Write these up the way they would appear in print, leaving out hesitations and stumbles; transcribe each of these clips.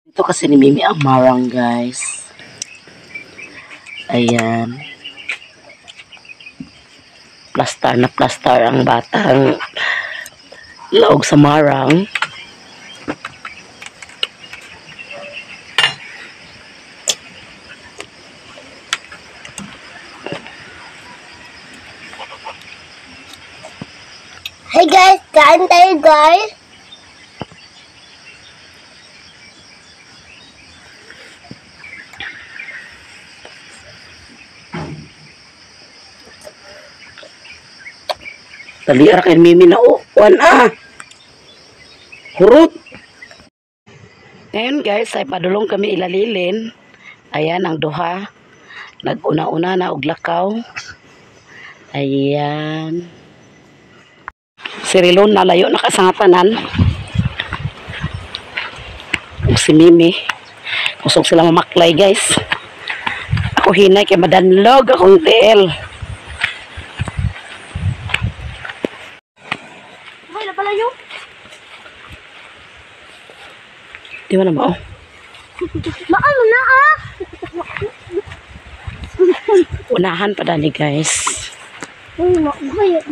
Ito kasi ni Mimi ang marang, guys. Ayan. Plastar na plastar ang batang laog sa marang. Hey guys, kain tayo guys. Dali ara kay Mimi na uwan hurot. Ngayon guys ay padulong kami ilalilin. Ayan ang duha. Nag-una-una na og lakaw. Ayan. Si Rilon nalayo na kasangatanan. Ug si Mimi. Kusog sila mamaklay guys. Ako hinay kay madanlog akong tiil. Palayo. Di ba na mao? Maano na Unahan pa dani guys. Uy, makaya.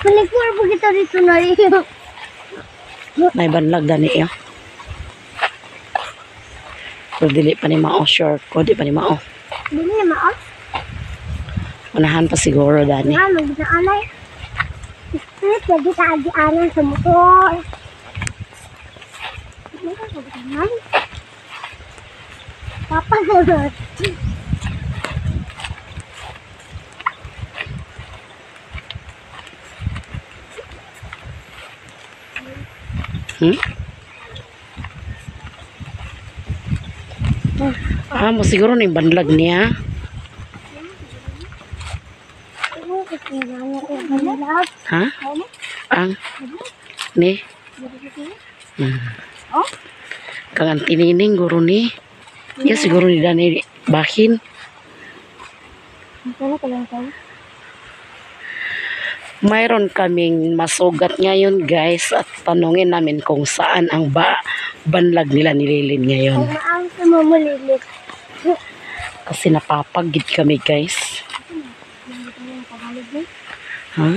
Maligwar po kita dito na rin. May banlag dani ya. Pero dili pa ni mao sure ko, di pa ni mao. Dili na mao. Unahan pa siguro dani. Ano, ginaalay. Pwede ka agi-anan sa motor. Papa gulot. Mo siguro ning banlag niya. Ha? Ang ni Kang tinining guro ni. Ya siguro ni dani bahin. Mayroon kaming masugat ngayon guys at tanungin namin kung saan ang banlag nila nililin ngayon. Kasi napapagid kami guys. Ha?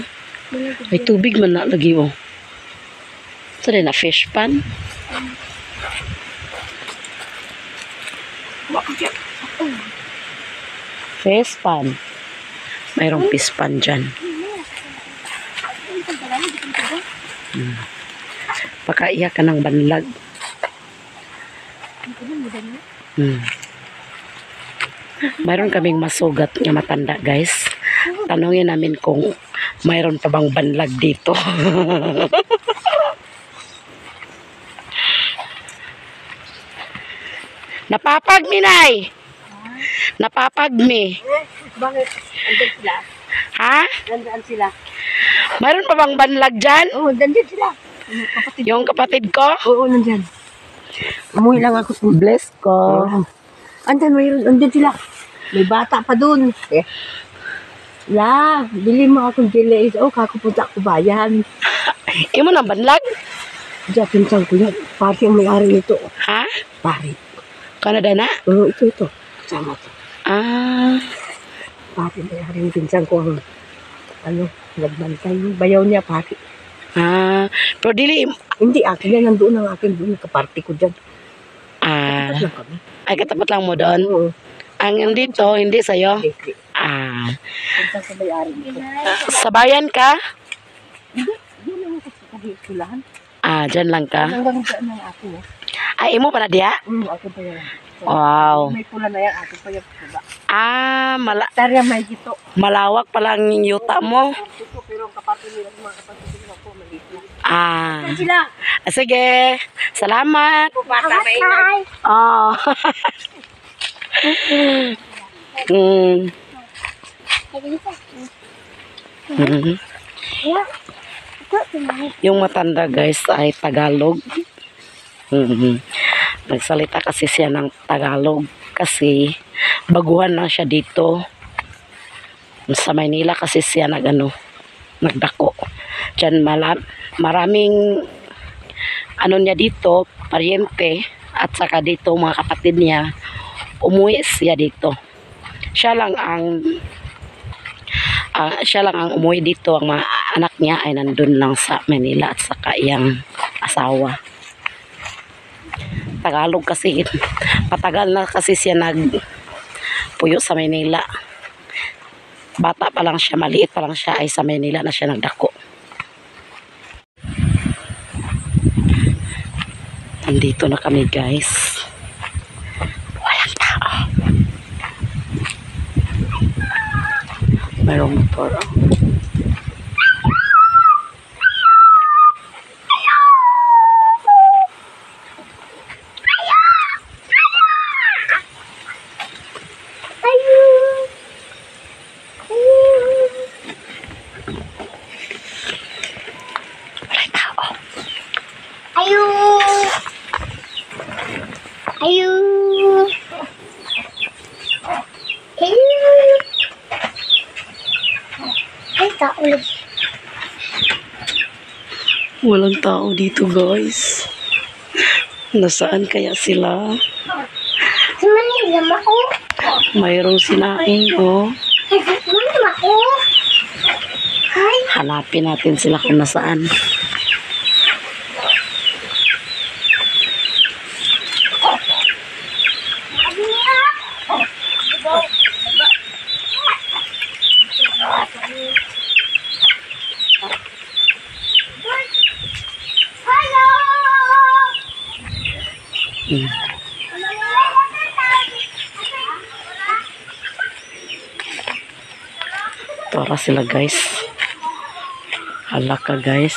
May tubig man na lagi oh. Ito rin na fish pan. Fish pan. Mayroong fish pan dyan. Pakaiyak ka ng banlag. Mayroon kaming masugat nga matanda guys. Tanungin namin kung mayroon pa bang banlag dito. Napapag mi nay. Napapag mi. Bakit? Andyan sila. Ha? Andyan sila. Mayroon pa bang banlag dyan? Oo, andyan sila. Kapatid. Yung kapatid ko? Oo, nandyan. Umuwi lang ako. Bless ko. Andyan, mayroon. Andyan sila. May bata pa dun. Bili mo akong delays. Kakupunta ako bayan. Imo na banlag? Diyan, pinsang ko yan. Pari ang may-ari nito. Ha? Pari. Kanada na? Oo, ito. Sama to. Pari may-ari ng pinsang ko. Nagbantay yung bayaw niya, pari. Pero dili. Hindi, akin yan. Nandoon ang akin. Doon, nakaparty ko dyan. Katapat lang kami. Ay, katapat lang mo doon? Oo. Ang dito, hindi sa'yo? Hindi. Pinsang ko may-ari nito. Sa bayan ka? Hindi lang ako sa kahikulan. Dyan lang ka? Hanggang dyan ng ako. Ay, imo pa na diya? Ako pa yan. Wow. May pula na yan, ako pa yan. Tarya may gito. malawak pala ang yuta mo. Pero ang kapatid nila, mga kapatid nila po, maliit na. Sila. Sige. Salamat. Hi. Yung matanda guys ay Tagalog. Nagsalita kasi siya ng Tagalog kasi baguhan lang siya dito sa Maynila kasi siya nagdako dyan. Maraming niya dito paryente at saka dito mga kapatid niya, umuwi siya dito. Siya lang ang umuwi dito. Ang mga anak niya ay nandun lang sa Manila at saka iyang asawa. Tagalog kasi, patagal na kasi siya nagpuyo sa Manila. Bata pa lang siya, maliit pa lang siya ay sa Manila na siya nagdako. Nandito na kami guys. Walang tao. Mayroong motor. Walang tao dito guys. Nasaan kaya sila? Sa Manila ako. Mayroong sinaing oh. Manila ako. Ay, Hanapin natin sila kung nasaan. hello. Tara sila guys. Hala ka guys.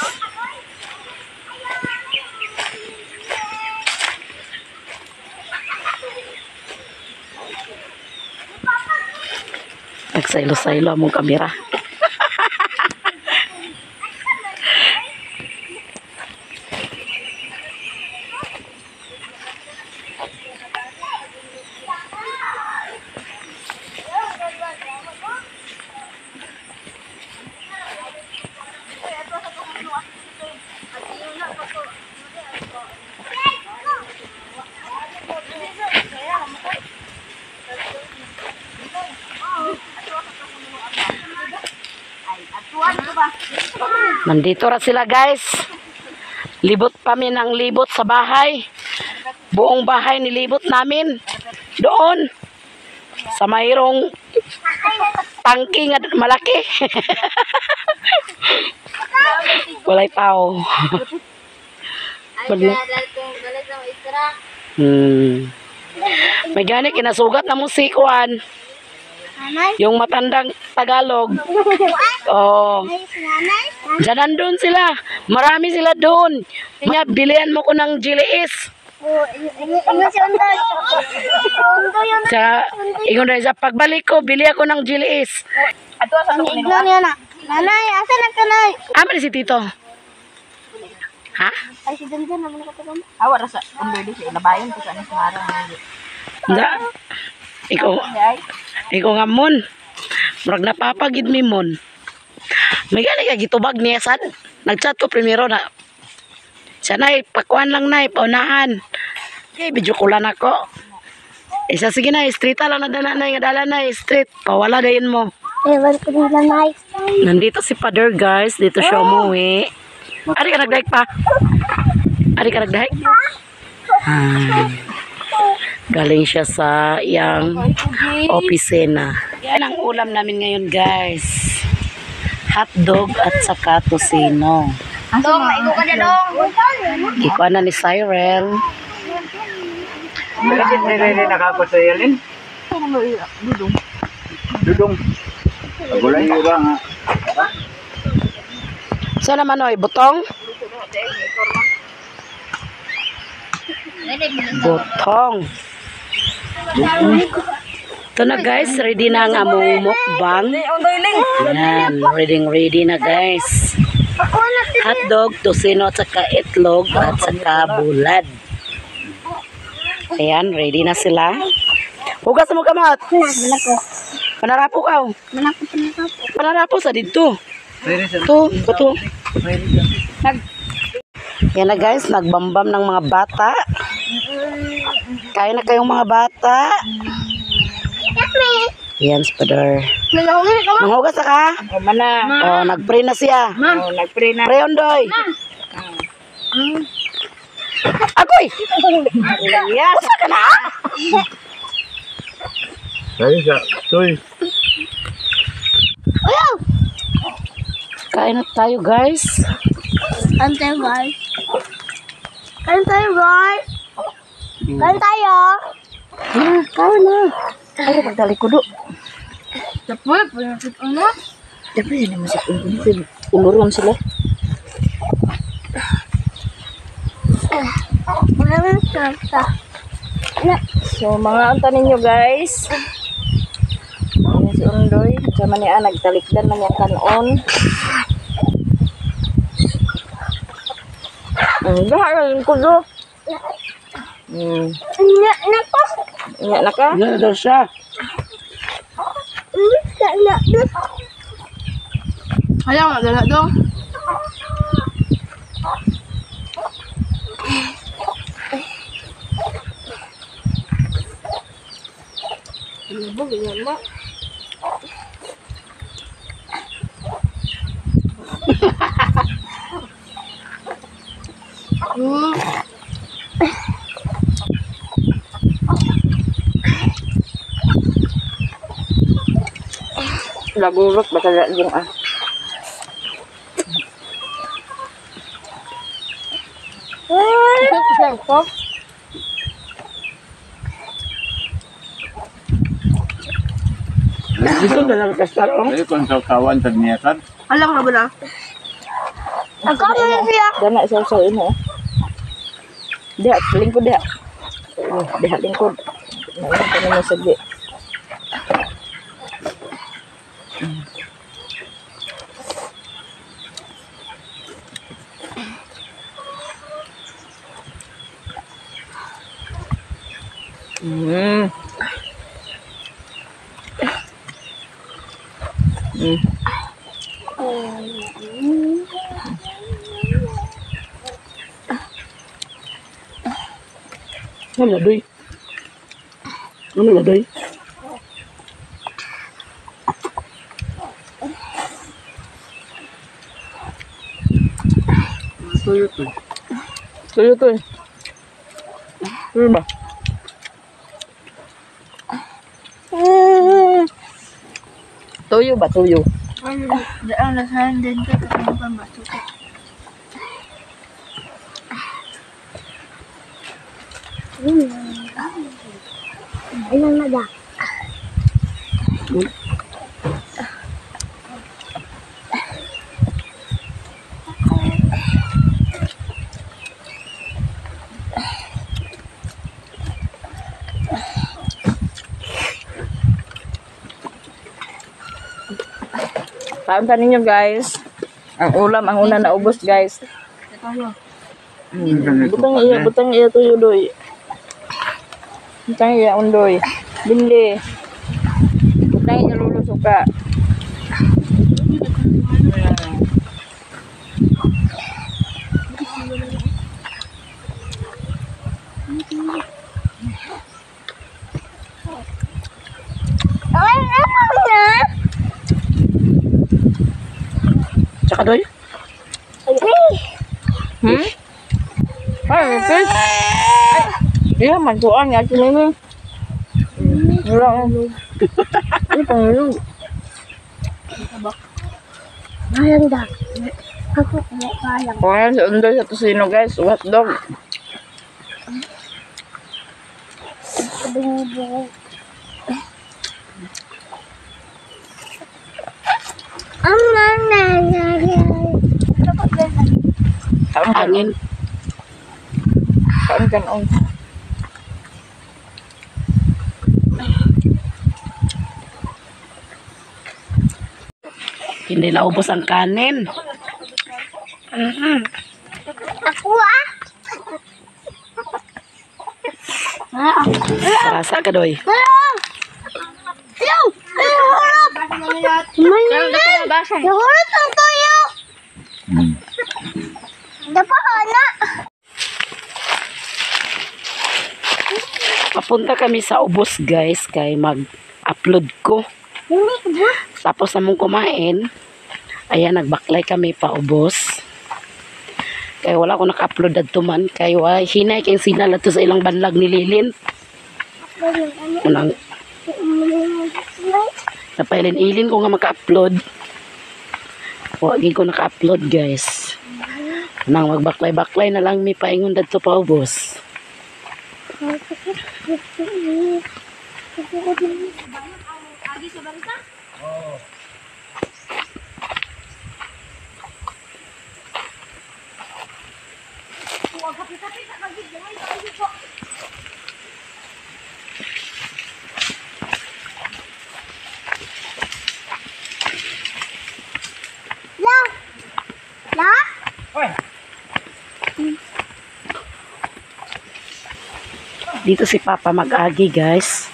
Nagsaylo-saylo among kamera. Nandito ra sila guys. Libot kami ng libot sa bahay. Buong bahay nilibot namin. Doon. Sa mayroong tangke nga malaki. Walay tao. May gani kinasugat na musikuan. Yung matandang Tagalog. Oh. Diyan nandun sila. Marami sila doon. Kanya, bilihan mo ko ng GLS. Ingon rin sa pagbalik ko, bili ako ng GLS. Nanay, asa na ka na? Ama si Tito. Ha? Ay, si Dandan naman nakatagal. Awa rasa under di sa ilabayon ko sa sumarang. Da. Ikaw nga mon. Murag napapagid mi mon. May gali ka gitubag niya sad. Nagchat ko primero na. Sanay, pakuan lang na, paunahan. Okay, video ko lang ako. Isa sige na, street lang na dala na, street. Pawala dahin mo. Ewan ko nila, Nay. Nandito si Father guys, dito siya umuwi. Ari ka nagdahik pa? Ari ka nagdahik? Galing siya sa iyang opisina. Yan ang ulam namin ngayon guys. Hotdog at saka tosino. Dong, maigo ka na, Dong. Ikuha na ni Cyril. Bakit may nakakot sa Yelin? Dudong. Gulay ba nga? Saan naman oy? Butong? Butong. Ito na guys, ready na ang among mukbang. Yan, ready na guys. Hotdog, tosino, at saka itlog, at saka bulad. Ayan, ready na sila. Hugas mo kamot. Panarapo ka. Panarapo sa dito. Ito. Yan na guys, nagbambam ng mga bata. Kain na kayong mga bata. Yan, Spador. Manghugas na ka? O mana. Oh, nag-pray na siya. O nagpray na. Pray on, Doy. Agoy! Yes! Asa ka na? Kaya siya. Toy. Kain na tayo, guys. Kain tayo, guys. Kain tayo, guys. Kain tayo. Kain na. Ay, pagdali ko do. Dapat, pinapit ano? Dapat yun naman sa umuron sila. Maraming sarsa. So, mga anta ninyo guys. Ayan si Undoy. Sama niya, nagtalikdan man yung kanon. Bahala ko do. Inya na ko. Inya na ka? Yan na daw siya. Inya na. Ayaw, madala dong. Lagurot, baka yung ah. Sarsa. Gusto na lang kastarong. Kaya kung sa kawan sa niyasan. Alam na ba na? Ako na siya. Dana sa ino. Dia, lingkod dia. Dia lingkod. Ngayon ka naman sagli. Mm. Mm. Ano na, Doy? Ano na, Doy? Tuyo to. Tuyo to eh. Tuyo ba? Tuyo ba? Tuyo. Diyan nasahan din ka kasi pambasok. Ilan na da? Kain ka ninyo guys. Ang ulam, ang una na ubos guys. Butang iya tuyo doy. Butang iya undoy. Bindi. Butang iya lulu suka. Tsaka, Doy? Hmm? Ay, fish. Iya, mantuan ya sini ni. Wala. Ini pangilu. Ayang da. Ako kaya kayang. Kuya si Undoy sa Tosino guys, hot dog. Kaon Angin. Kaon kanon. Hindi naubos ang kanin. Ako ah. Sarasa ka, Doy. Hello! Harap! Manunan! Nahulot ang toyo! Dapat na! Papunta kami sa ubos guys, kay mag-upload ko. Hindi ko ba? Tapos namong kumain, ayan, nagbaklay kami pa ubos. Kaya wala ko naka-upload adto man. Kaya hinay kayong sinal ato sa ilang banlag ni Lilin. Unang napailin-ilin ko nga maka-upload. Huwagin ko naka-upload guys. Nang magbaklay-baklay na lang may paingon dito pa ubos. La? La? Dito si Papa mag-agi guys.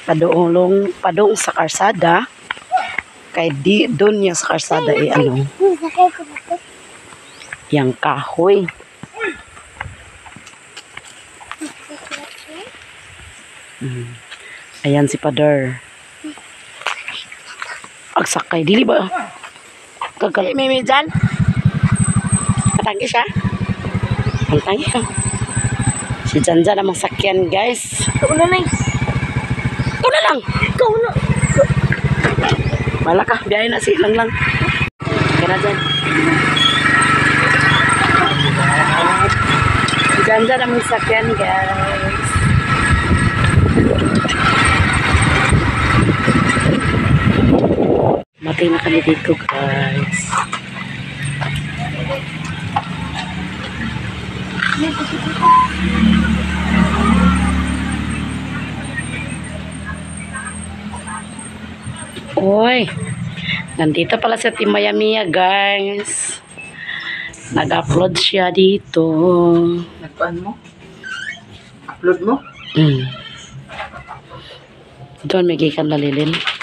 Padung sa karsada. Kay doon niya sa karsada ano, Sakay ko ba? yang kahoy. Ayan si Padar. Agsakay. Dili ba? Kagkali may dyan. Patanggi siya. Patanggi siya. Si Janja namang sakyan guys. Ito na na. Ikaw na lang. Ikaw na. Wala ka. Biyahe na si lang. Kaya na dyan. Si Janja namang sakyan guys. Matay na kami dito guys. Oy, nandito pala sa Team Miami guys. Nag-upload siya dito. Nagpaan mo? Upload mo? Doon may gikan na Lilin.